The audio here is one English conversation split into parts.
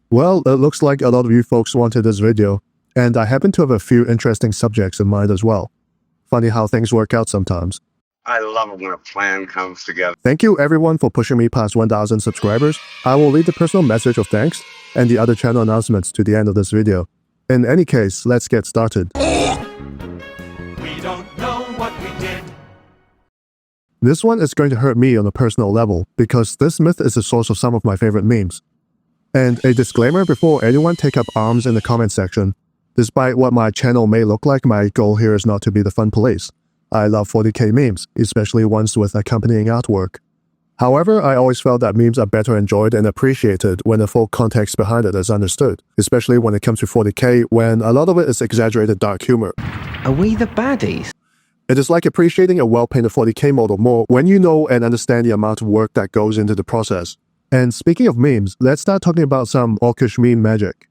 Well, it looks like a lot of you folks wanted this video, and I happen to have a few interesting subjects in mind as well. Funny how things work out sometimes. I love it when a plan comes together. Thank you everyone for pushing me past 1,000 subscribers. I will leave the personal message of thanks and the other channel announcements to the end of this video. In any case, let's get started. We don't know what we did. This one is going to hurt me on a personal level because this myth is the source of some of my favorite memes. And a disclaimer before anyone take up arms in the comment section. Despite what my channel may look like, my goal here is not to be the fun police. I love 40k memes, especially ones with accompanying artwork. However, I always felt that memes are better enjoyed and appreciated when the full context behind it is understood, especially when it comes to 40k when a lot of it is exaggerated dark humor. Are we the baddies? It is like appreciating a well-painted 40k model more when you know and understand the amount of work that goes into the process. And speaking of memes, let's start talking about some orcish meme magic.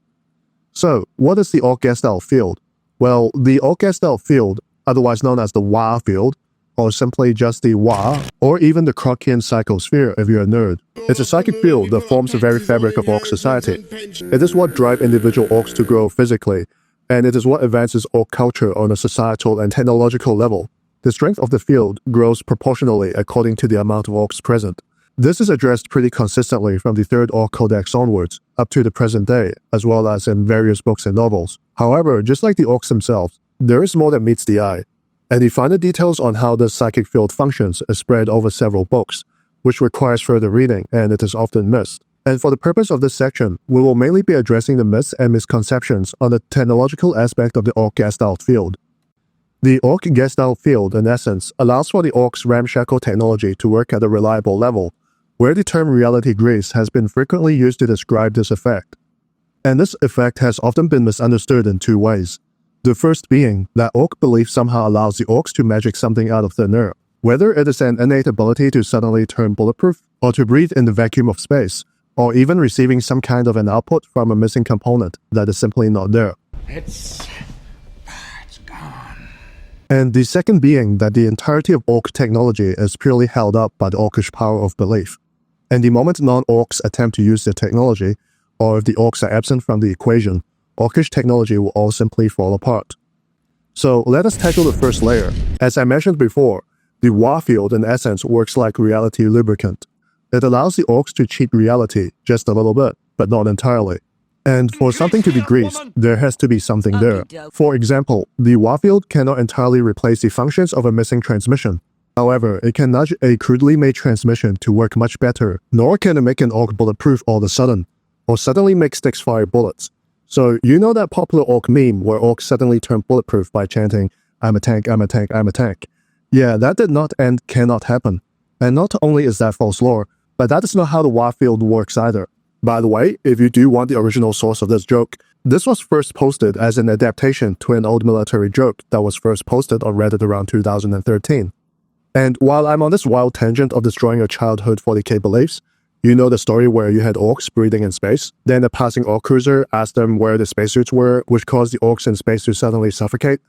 So, what is the Orc GESTALT field? Well, the Orc GESTALT field, otherwise known as the WA field, or simply just the WA, or even the Krockian psychosphere if you're a nerd. It's a psychic field that forms the very fabric of Orc society. It is what drives individual Orcs to grow physically, and it is what advances Orc culture on a societal and technological level. The strength of the field grows proportionally according to the amount of Orcs present. This is addressed pretty consistently from the Third Orc Codex onwards, up to the present day, as well as in various books and novels. However, just like the Orcs themselves, there is more that meets the eye. And the finer details on how this psychic field functions is spread over several books, which requires further reading, and it is often missed. And for the purpose of this section, we will mainly be addressing the myths and misconceptions on the technological aspect of the Orc GESTALT field. The Orc GESTALT field, in essence, allows for the Orc's ramshackle technology to work at a reliable level, where the term reality grease has been frequently used to describe this effect. And this effect has often been misunderstood in two ways. The first being that Orc belief somehow allows the Orcs to magic something out of thin air, whether it is an innate ability to suddenly turn bulletproof, or to breathe in the vacuum of space, or even receiving some kind of an output from a missing component that is simply not there. It's gone. And the second being that the entirety of Orc technology is purely held up by the Orcish power of belief. And the moment non-Orcs attempt to use their technology, or if the Orcs are absent from the equation, Orcish technology will all simply fall apart. So let us tackle the first layer. As I mentioned before, the WA field in essence works like reality lubricant. It allows the Orcs to cheat reality just a little bit, but not entirely. And for something to be greased, there has to be something there. For example, the WA field cannot entirely replace the functions of a missing transmission. However, it can nudge a crudely made transmission to work much better, nor can it make an Orc bulletproof all of a sudden, or suddenly make sticks fire bullets. So you know that popular Orc meme where Orcs suddenly turn bulletproof by chanting, "I'm a tank, I'm a tank, I'm a tank." Yeah, that did not and cannot happen. And not only is that false lore, but that is not how the WA field works either. By the way, if you do want the original source of this joke, this was first posted as an adaptation to an old military joke that was first posted on Reddit around 2013. And while I'm on this wild tangent of destroying your childhood 40k beliefs, you know the story where you had Orcs breathing in space, then a passing Orc cruiser asked them where the spacesuits were, which caused the Orcs in space to suddenly suffocate?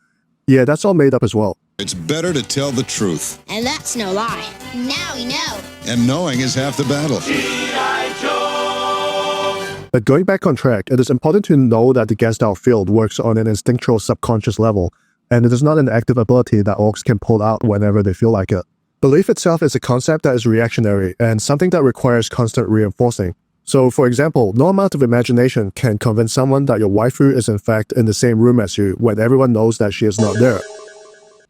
Yeah, that's all made up as well. It's better to tell the truth. And that's no lie. Now we know. And knowing is half the battle. But going back on track, it is important to know that the GESTALT field works on an instinctual subconscious level, and it is not an active ability that Orcs can pull out whenever they feel like it. Belief itself is a concept that is reactionary and something that requires constant reinforcing. So, for example, no amount of imagination can convince someone that your waifu is in fact in the same room as you when everyone knows that she is not there.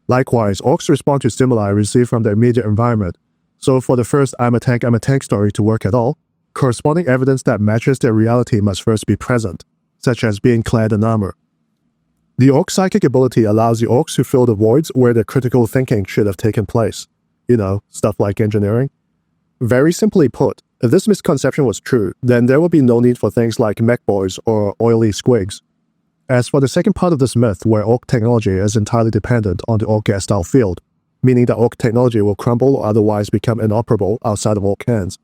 Likewise, Orcs respond to stimuli received from their immediate environment. So for the first I'm a tank story to work at all, corresponding evidence that matches their reality must first be present, such as being clad in armor. The Orc psychic ability allows the Orcs to fill the voids where their critical thinking should have taken place. You know, stuff like engineering. Very simply put, if this misconception was true, then there would be no need for things like mech boys or oily squigs. As for the second part of this myth, where Orc technology is entirely dependent on the Orc GESTALT field, meaning that Orc technology will crumble or otherwise become inoperable outside of Orc hands.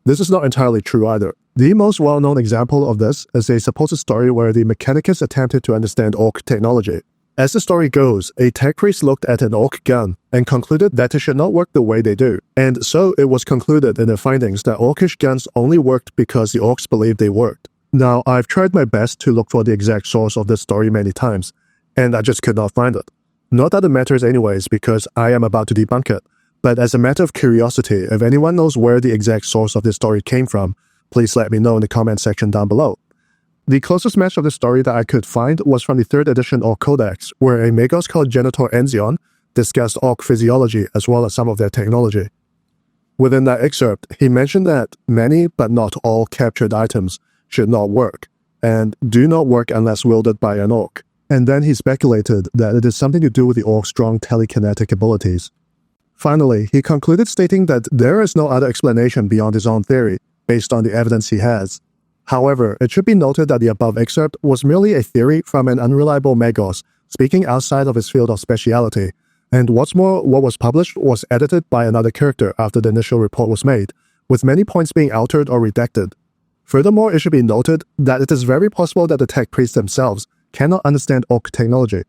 This is not entirely true either. The most well-known example of this is a supposed story where the Mechanicus attempted to understand Orc technology. As the story goes, a tech priest looked at an Orc gun and concluded that it should not work the way they do, and so it was concluded in the findings that Orcish guns only worked because the Orcs believed they worked. Now, I've tried my best to look for the exact source of this story many times, and I just could not find it. Not that it matters anyways, because I am about to debunk it, but as a matter of curiosity, if anyone knows where the exact source of this story came from, please let me know in the comment section down below. The closest match of the story that I could find was from the 3rd edition Orc Codex, where a Magos called Genitor Enzion discussed Orc physiology as well as some of their technology. Within that excerpt, he mentioned that many, but not all, captured items should not work, and do not work unless wielded by an Orc. And then he speculated that it is something to do with the Orc's strong telekinetic abilities. Finally, he concluded stating that there is no other explanation beyond his own theory, based on the evidence he has. However, it should be noted that the above excerpt was merely a theory from an unreliable Magos, speaking outside of his field of speciality, and what's more, what was published was edited by another character after the initial report was made, with many points being altered or redacted. Furthermore, it should be noted that it is very possible that the tech priests themselves cannot understand Orc technology.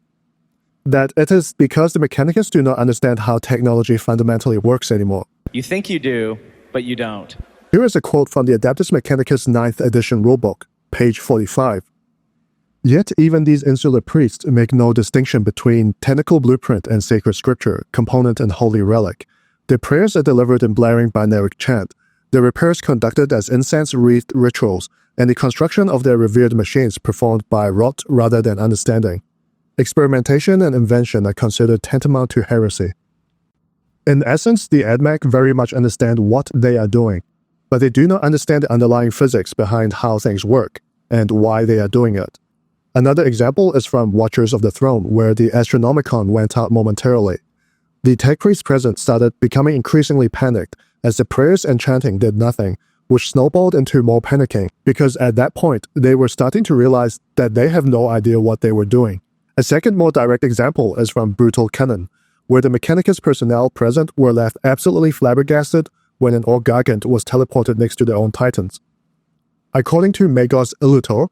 That it is because the Mechanicus do not understand how technology fundamentally works anymore. You think you do, but you don't. Here is a quote from the Adeptus Mechanicus 9th edition rulebook, page 45. Yet even these insular priests make no distinction between technical blueprint and sacred scripture, component and holy relic. Their prayers are delivered in blaring binaric chant, their repairs conducted as incense-wreathed rituals, and the construction of their revered machines performed by rot rather than understanding. Experimentation and invention are considered tantamount to heresy. In essence, the AdMech very much understand what they are doing, but they do not understand the underlying physics behind how things work, and why they are doing it. Another example is from Watchers of the Throne, where the Astronomicon went out momentarily. The tech priests present started becoming increasingly panicked as the prayers and chanting did nothing, which snowballed into more panicking, because at that point, they were starting to realize that they have no idea what they were doing. A second more direct example is from Brutal Cannon, where the Mechanicus personnel present were left absolutely flabbergasted when an Orc Gargant was teleported next to their own titans. According to Magos Illutor,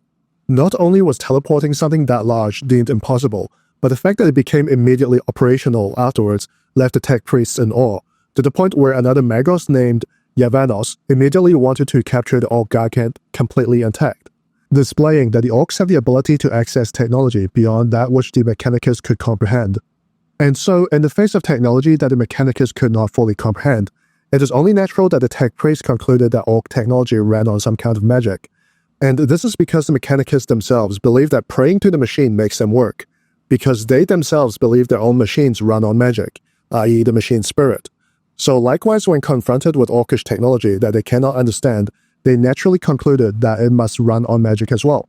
not only was teleporting something that large deemed impossible, but the fact that it became immediately operational afterwards left the tech priests in awe, to the point where another Magos named Yavanos immediately wanted to capture the Orc Gargant completely intact, displaying that the Orcs have the ability to access technology beyond that which the Mechanicus could comprehend. And so, in the face of technology that the Mechanicus could not fully comprehend, it is only natural that the tech priests concluded that Orc technology ran on some kind of magic. And this is because the Mechanicus themselves believe that praying to the machine makes them work, because they themselves believe their own machines run on magic, i.e. the machine spirit. So likewise, when confronted with Orcish technology that they cannot understand, they naturally concluded that it must run on magic as well.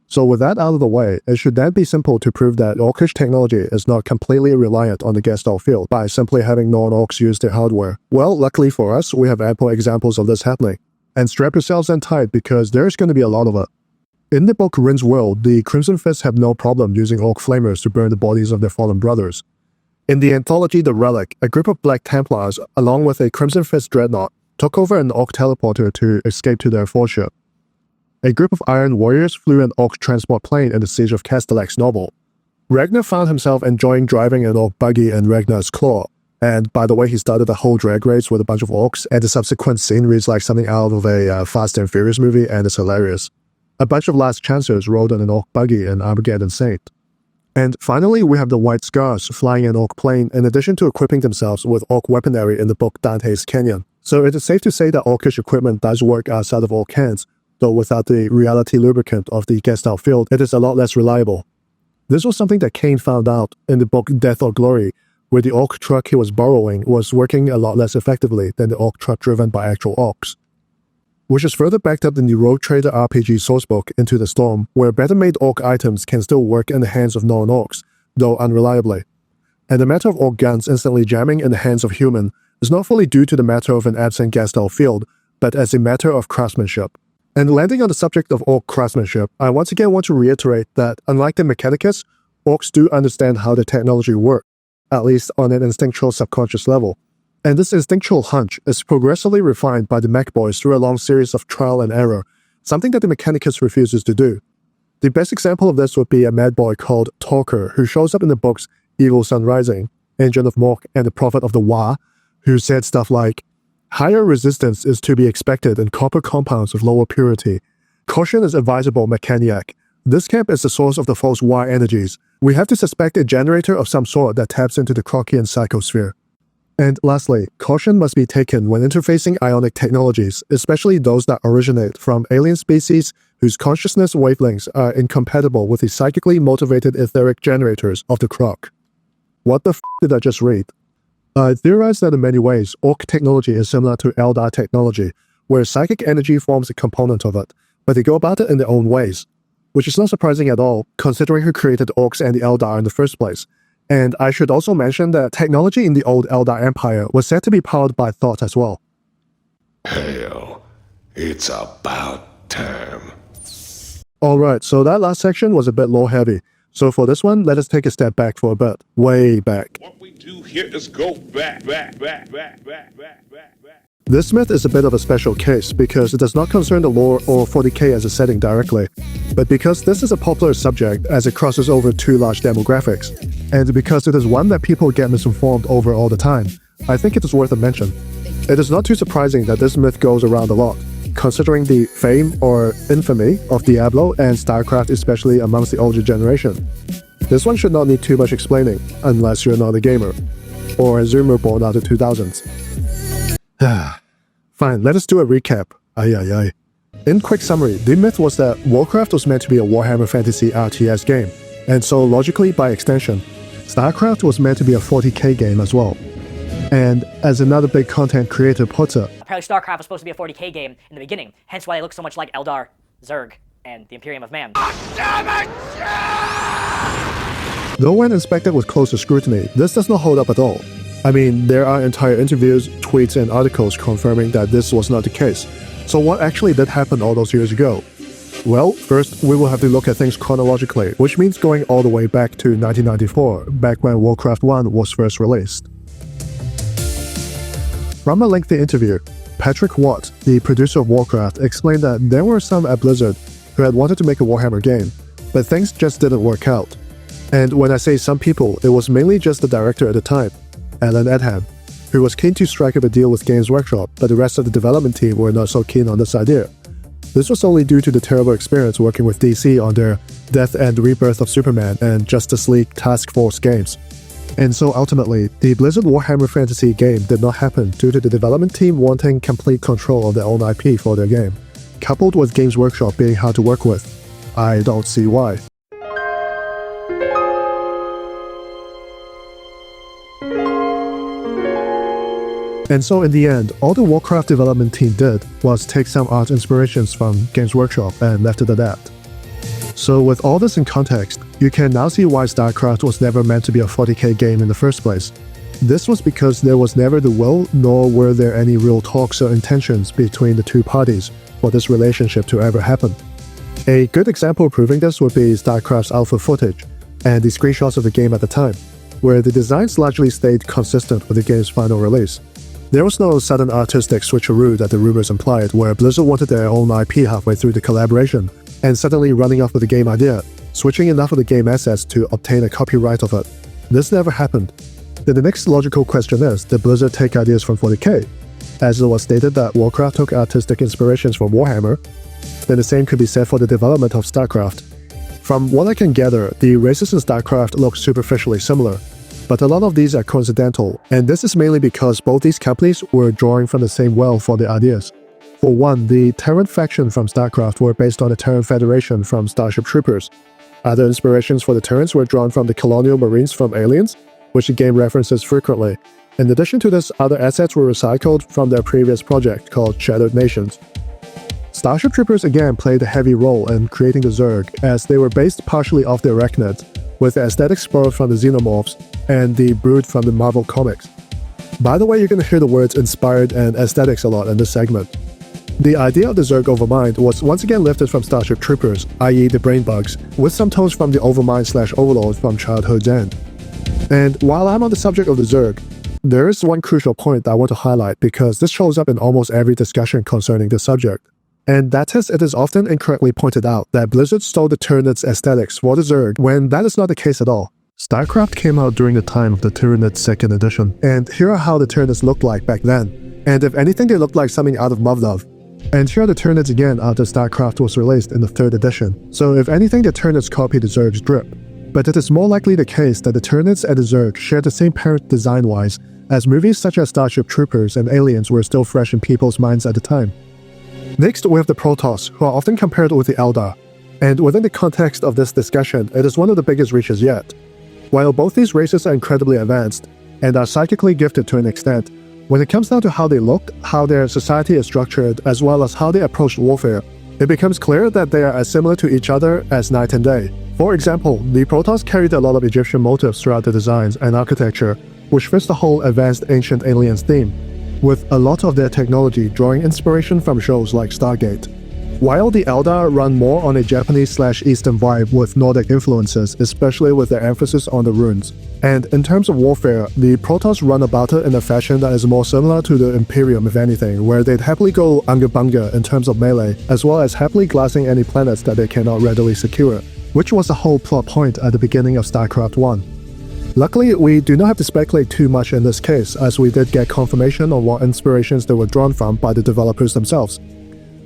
So with that out of the way, it should then be simple to prove that Orcish technology is not completely reliant on the GESTALT field by simply having non-Orcs use their hardware. Well, luckily for us, we have ample examples of this happening. And strap yourselves in tight because there's going to be a lot of it. In the book Rin's World, the Crimson Fists have no problem using Orc flamers to burn the bodies of their fallen brothers. In the anthology The Relic, a group of Black Templars, along with a Crimson Fist dreadnought, took over an Orc teleporter to escape to their foreship. A group of Iron Warriors flew an Orc transport plane in the siege of Castellax Noble. Ragnar found himself enjoying driving an Orc buggy in Ragnar's Claw. And by the way, he started a whole drag race with a bunch of Orcs, and the subsequent scene reads like something out of a Fast and Furious movie, and it's hilarious. A bunch of Last Chancers rode on an Orc buggy in Armageddon Saint. And finally, we have the White Scars flying an Orc plane in addition to equipping themselves with Orc weaponry in the book Dante's Canyon. So it is safe to say that Orcish equipment does work outside of Orc hands, though without the reality lubricant of the GESTALT field, it is a lot less reliable. This was something that Kane found out in the book Death or Glory, where the Orc truck he was borrowing was working a lot less effectively than the Orc truck driven by actual Orcs. Which is further backed up in the Rogue Trader RPG sourcebook Into the Storm, where better-made Orc items can still work in the hands of non-Orcs, though unreliably. And the matter of Orc guns instantly jamming in the hands of human is not fully due to the matter of an absent GESTALT field, but as a matter of craftsmanship. And landing on the subject of Orc craftsmanship, I once again want to reiterate that, unlike the Mechanicus, Orcs do understand how the technology works, at least on an instinctual subconscious level. And this instinctual hunch is progressively refined by the Mech Boys through a long series of trial and error, something that the Mechanicus refuses to do. The best example of this would be a mad boy called Talker, who shows up in the books Evil Sun Rising, Engine of Mork, and the Prophet of the Wa, who said stuff like, "Higher resistance is to be expected in copper compounds of lower purity. Caution is advisable Mechaniac. This camp is the source of the false Y energies. We have to suspect a generator of some sort that taps into the Crockian psychosphere. And lastly, caution must be taken when interfacing ionic technologies, especially those that originate from alien species whose consciousness wavelengths are incompatible with the psychically motivated etheric generators of the Croc. What the f did I just read? I theorize that in many ways, Orc technology is similar to Eldar technology, where psychic energy forms a component of it, but they go about it in their own ways. Which is not surprising at all, considering who created Orcs and the Eldar in the first place. And I should also mention that technology in the old Eldar Empire was said to be powered by thought as well. Hell, it's about time. Alright, so that last section was a bit lore-heavy. So for this one, let us take a step back for a bit. Way back. What we do here is go back. This myth is a bit of a special case because it does not concern the lore or 40k as a setting directly, but because this is a popular subject as it crosses over two large demographics, and because it is one that people get misinformed over all the time, I think it is worth a mention. It is not too surprising that this myth goes around a lot, considering the fame or infamy of Diablo and Starcraft, especially amongst the older generation. This one should not need too much explaining, unless you're not a gamer, or a zoomer born out of 2000s. Fine, let us do a recap. In quick summary, the myth was that Warcraft was meant to be a Warhammer Fantasy RTS game, and so logically, by extension, Starcraft was meant to be a 40k game as well. And as another big content creator puts it, apparently Starcraft was supposed to be a 40k game in the beginning, hence why they look so much like Eldar, Zerg, and the Imperium of Man. Though when inspected with closer scrutiny, this does not hold up at all. I mean, there are entire interviews, tweets, and articles confirming that this was not the case. So what actually did happen all those years ago? Well, first, we will have to look at things chronologically, which means going all the way back to 1994, back when Warcraft 1 was first released. From a lengthy interview, Patrick Watt, the producer of Warcraft, explained that there were some at Blizzard who had wanted to make a Warhammer game, but things just didn't work out. And when I say some people, it was mainly just the director at the time, Alan Edham, who was keen to strike up a deal with Games Workshop, but the rest of the development team were not so keen on this idea. This was only due to the terrible experience working with DC on their Death and Rebirth of Superman and Justice League Task Force games. And so ultimately, the Blizzard Warhammer Fantasy game did not happen due to the development team wanting complete control of their own IP for their game. Coupled with Games Workshop being hard to work with, I don't see why. And so in the end, all the Warcraft development team did was take some art inspirations from Games Workshop and left it at that. So with all this in context, you can now see why Starcraft was never meant to be a 40k game in the first place. This was because there was never the will, nor were there any real talks or intentions between the two parties for this relationship to ever happen. A good example proving this would be Starcraft's alpha footage and the screenshots of the game at the time, where the designs largely stayed consistent with the game's final release. There was no sudden artistic switcheroo that the rumors implied, where Blizzard wanted their own IP halfway through the collaboration, and suddenly running off with the game idea, switching enough of the game assets to obtain a copyright of it. This never happened. Then the next logical question is, did Blizzard take ideas from 40k? As it was stated that Warcraft took artistic inspirations from Warhammer, then the same could be said for the development of Starcraft. From what I can gather, the races in Starcraft look superficially similar, but a lot of these are coincidental, and this is mainly because both these companies were drawing from the same well for their ideas. For one, the Terran faction from Starcraft were based on the Terran Federation from Starship Troopers. Other inspirations for the Terrans were drawn from the Colonial Marines from Aliens, which the game references frequently. In addition to this, other assets were recycled from their previous project called Shattered Nations. Starship Troopers again played a heavy role in creating the Zerg, as they were based partially off the Arachnids, with the aesthetics borrowed from the Xenomorphs and the Brood from the Marvel Comics. By the way, you're going to hear the words inspired and aesthetics a lot in this segment. The idea of the Zerg Overmind was once again lifted from Starship Troopers, i.e. the brain bugs, with some tones from the Overmind/Overlord from Childhood's End. And while I'm on the subject of the Zerg, there is one crucial point that I want to highlight because this shows up in almost every discussion concerning this subject. And that is, it is often incorrectly pointed out that Blizzard stole the Tyranids aesthetics for the Zerg when that is not the case at all. Starcraft came out during the time of the Tyranids 2nd edition, and here are how the Tyranids looked like back then. And if anything, they looked like something out of Muv-Luv. And here are the Tyranids again after Starcraft was released in the 3rd edition. So if anything, the Tyranids copy the Zerg's drip. But it is more likely the case that the Tyranids and the Zerg share the same parent design-wise, as movies such as Starship Troopers and Aliens were still fresh in people's minds at the time. Next, we have the Protoss, who are often compared with the Eldar. And within the context of this discussion, it is one of the biggest reaches yet. While both these races are incredibly advanced, and are psychically gifted to an extent, when it comes down to how they look, how their society is structured, as well as how they approach warfare, it becomes clear that they are as similar to each other as night and day. For example, the Protoss carried a lot of Egyptian motifs throughout the designs and architecture, which fits the whole advanced ancient aliens theme, with a lot of their technology drawing inspiration from shows like Stargate. While the Eldar run more on a Japanese/Eastern vibe with Nordic influences, especially with their emphasis on the runes. And in terms of warfare, the Protoss run about it in a fashion that is more similar to the Imperium if anything, where they'd happily go unga-bunga in terms of melee, as well as happily glassing any planets that they cannot readily secure, which was the whole plot point at the beginning of StarCraft 1. Luckily, we do not have to speculate too much in this case, as we did get confirmation on what inspirations they were drawn from by the developers themselves.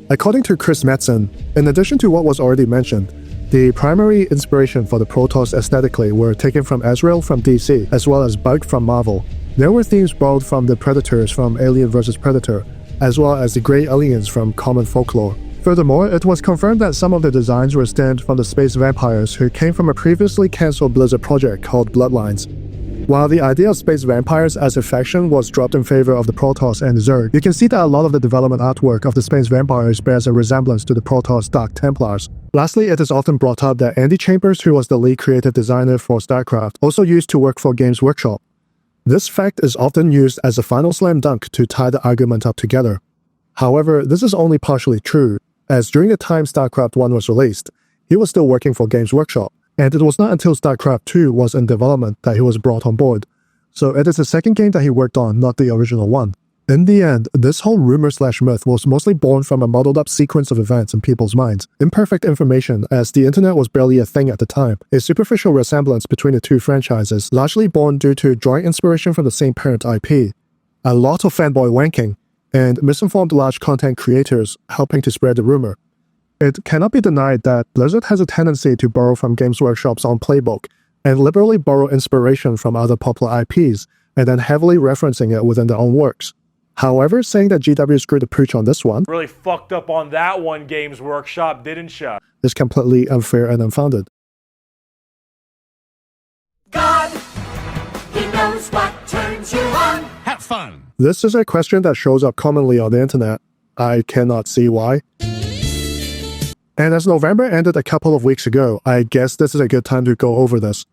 According to Chris Metzen, in addition to what was already mentioned, the primary inspiration for the Protoss aesthetically were taken from Azrael from DC, as well as Bug from Marvel. There were themes borrowed from the Predators from Alien vs Predator, as well as the Grey Aliens from common folklore. Furthermore, it was confirmed that some of the designs were stemmed from the space vampires who came from a previously cancelled Blizzard project called Bloodlines. While the idea of space vampires as a faction was dropped in favor of the Protoss and Zerg, you can see that a lot of the development artwork of the space vampires bears a resemblance to the Protoss Dark Templars. Lastly, it is often brought up that Andy Chambers, who was the lead creative designer for StarCraft, also used to work for Games Workshop. This fact is often used as a final slam dunk to tie the argument up together. However, this is only partially true, as during the time StarCraft 1 was released, he was still working for Games Workshop. And it was not until StarCraft 2 was in development that he was brought on board. So it is the second game that he worked on, not the original one. In the end, this whole rumor/myth was mostly born from a muddled up sequence of events in people's minds. Imperfect information, as the internet was barely a thing at the time. A superficial resemblance between the two franchises, largely born due to drawing inspiration from the same parent IP. A lot of fanboy wanking, and misinformed large content creators helping to spread the rumor. It cannot be denied that Blizzard has a tendency to borrow from Games Workshop's own playbook, and liberally borrow inspiration from other popular IPs, and then heavily referencing it within their own works. However, saying that GW screwed the pooch on this one really fucked up on that one, Games Workshop, didn't ya? Is completely unfair and unfounded. God, he knows what turns you on. Have fun. This is a question that shows up commonly on the internet. I cannot see why. And as November ended a couple of weeks ago, I guess this is a good time to go over this.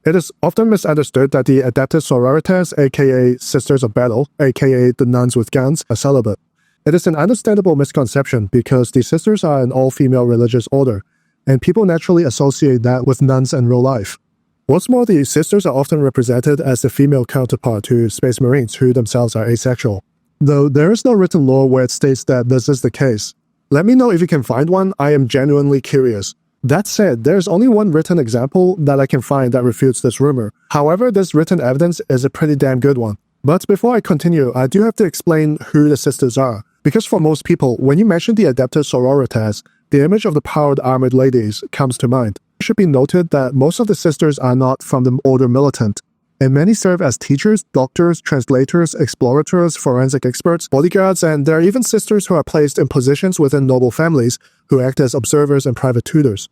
It is often misunderstood that the Adeptus Sororitas, aka Sisters of Battle, aka the nuns with guns, are celibate. It is an understandable misconception because the sisters are an all-female religious order, and people naturally associate that with nuns in real life. What's more, the sisters are often represented as the female counterpart to Space Marines who themselves are asexual. Though there is no written law where it states that this is the case. Let me know if you can find one, I am genuinely curious. That said, there is only one written example that I can find that refutes this rumor. However, this written evidence is a pretty damn good one. But before I continue, I do have to explain who the sisters are. Because for most people, when you mention the Adeptus Sororitas, the image of the powered armored ladies comes to mind. It should be noted that most of the sisters are not from the Order Militant, and many serve as teachers, doctors, translators, explorators, forensic experts, bodyguards, and there are even sisters who are placed in positions within noble families who act as observers and private tutors.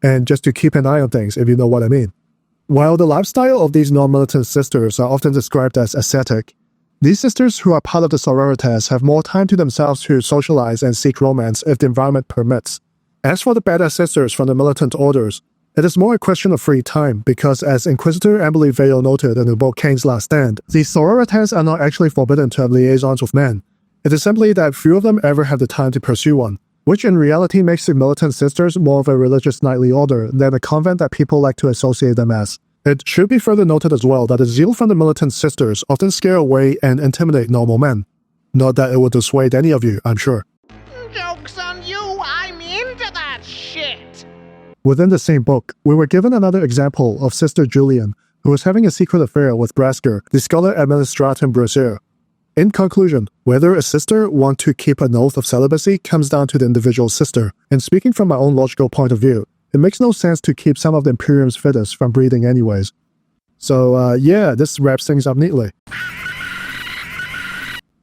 And just to keep an eye on things, if you know what I mean. While the lifestyle of these non-militant sisters are often described as ascetic, these sisters who are part of the sororitas have more time to themselves to socialize and seek romance if the environment permits. As for the badass sisters from the militant orders, it is more a question of free time because, as Inquisitor Emily Vale noted in the book Kane's Last Stand, the sororitas are not actually forbidden to have liaisons with men. It is simply that few of them ever have the time to pursue one, which in reality makes the militant sisters more of a religious knightly order than a convent that people like to associate them as. It should be further noted as well that the zeal from the militant sisters often scare away and intimidate normal men. Not that it would dissuade any of you, I'm sure. Joke's on you, I'm into that shit! Within the same book, we were given another example of Sister Julian, who was having a secret affair with Brasker, the Scholar Administratum Brasier. In conclusion, whether a sister wants to keep an oath of celibacy comes down to the individual sister, and speaking from my own logical point of view, it makes no sense to keep some of the Imperium's fittest from breeding anyways. So yeah, this wraps things up neatly.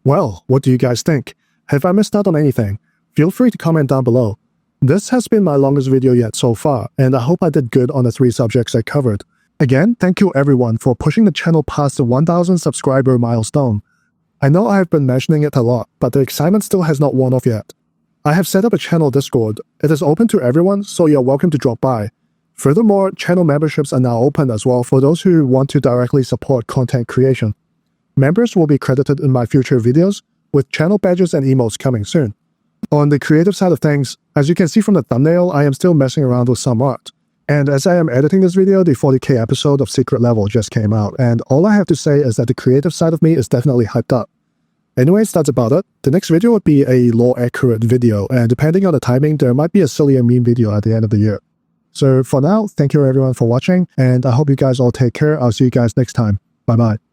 Well, what do you guys think? Have I missed out on anything? Feel free to comment down below. This has been my longest video yet so far, and I hope I did good on the 3 subjects I covered. Again, thank you everyone for pushing the channel past the 1000 subscriber milestone. I know I have been mentioning it a lot, but the excitement still has not worn off yet. I have set up a channel Discord. It is open to everyone, so you're welcome to drop by. Furthermore, channel memberships are now open as well for those who want to directly support content creation. Members will be credited in my future videos, with channel badges and emotes coming soon. On the creative side of things, as you can see from the thumbnail, I am still messing around with some art. And as I am editing this video, the 40k episode of Secret Level just came out, and all I have to say is that the creative side of me is definitely hyped up. Anyways, that's about it. The next video would be a lore-accurate video, and depending on the timing, there might be a silly and meme video at the end of the year. So for now, thank you everyone for watching, and I hope you guys all take care. I'll see you guys next time. Bye-bye.